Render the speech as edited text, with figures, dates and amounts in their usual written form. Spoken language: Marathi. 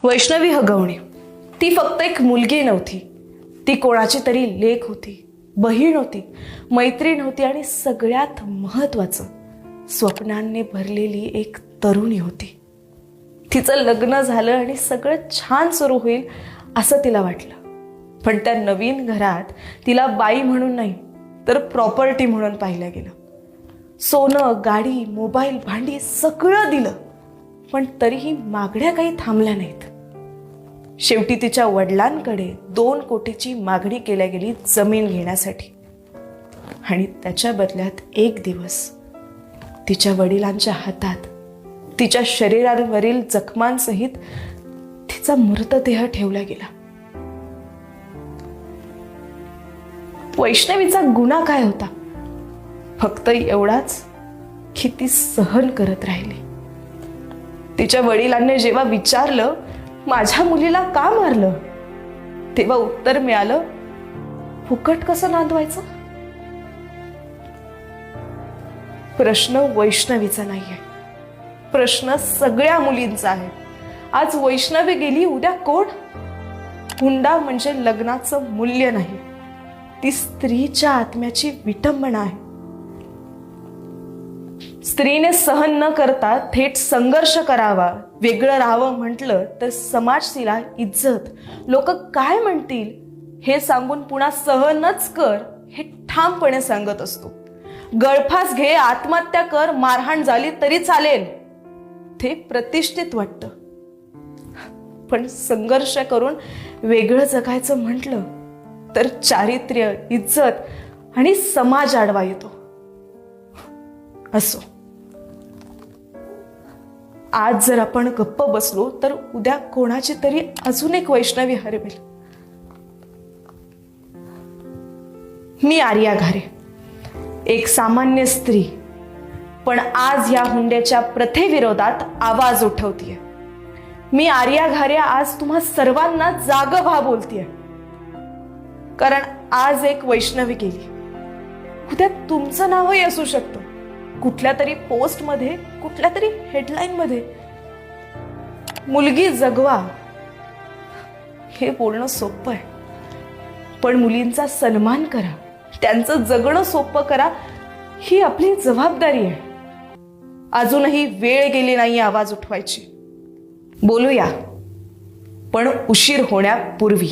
वैष्णवी हगवणे ती फक्त एक मुलगी नव्हती, ती कोणाची तरी लेक होती, बहीण होती, मैत्रीण होती आणि सगळ्यात महत्त्वाचं स्वप्नांनी भरलेली एक तरुणी होती. तिचं लग्न झालं आणि सगळं छान सुरू होईल असं तिला वाटलं. पण त्या नवीन घरात तिला बाई म्हणून नाही तर प्रॉपर्टी म्हणून पाहिलं गेलं. सोनं, गाडी, मोबाईल, भांडी सगळं दिलं, पण तरीही मागण्या काही थांबल्या नाहीत. शेवटी तिच्या वडिलांकडे 2 कोटीची मागणी केल्या गेली जमीन घेण्यासाठी. आणि त्याच्या बदल्यात एक दिवस तिच्या वडिलांच्या हातात तिच्या शरीरावरील जखमांसहित तिचा मृतदेह ठेवला गेला. वैष्णवीचा गुन्हा काय होता? फक्त एवढाच की ती सहन करत राहिली. तिच्या वडिलांनी जेव्हा विचारलं माझ्या मुलीला का मारलं, तेव्हा उत्तर मिळालं, फुकट कसं नांदवायचं? प्रश्न वैष्णवीचा नाहीये, प्रश्न सगळ्या मुलींचा आहे. आज वैष्णवी गेली, उद्या कोण? हुंडा म्हणजे लग्नाचं मूल्य नाही, ती स्त्रीच्या आत्म्याची विटंबना आहे. स्त्रीने सहन न करता थेट संघर्ष करावा, वेगळं राहावं म्हटलं तर समाज तिला इज्जत, लोक काय म्हणतील हे सांगून पुन्हा सहनच कर हे ठामपणे सांगत असतो. गळफास घे, आत्महत्या कर, मारहाण झाली तरी चालेल, ते प्रतिष्ठित वाटतं. पण संघर्ष करून वेगळं जगायचं म्हटलं तर चारित्र्य, इज्जत आणि समाज आडवा येतो. असो, आज जर आपण गप्प बसलो तर उद्या कोणाची तरी अजून एक वैष्णवी हरवेल. मी आर्या घारे, एक सामान्य स्त्री, पण आज या हुंड्याच्या प्रथेविरोधात आवाज उठवतीये. मी आर्या घारे आज तुम्हा सर्वांना जागं व्हा बोलतीये. कारण आज एक वैष्णवी गेली, उद्या तुमचं नावही असू शकतं कुठल्या तरी पोस्ट मध्ये, कुठल्या तरी हेडलाईन मध्ये. मुलगी जगवा हे बोलणं सोपं आहे, पण मुलींचा सन्मान करा, त्यांचं जगणं सोपं करा, ही आपली जबाबदारी आहे. अजूनही वेळ गेली नाही आवाज उठवायची. बोलूया, पण उशीर होण्यापूर्वी.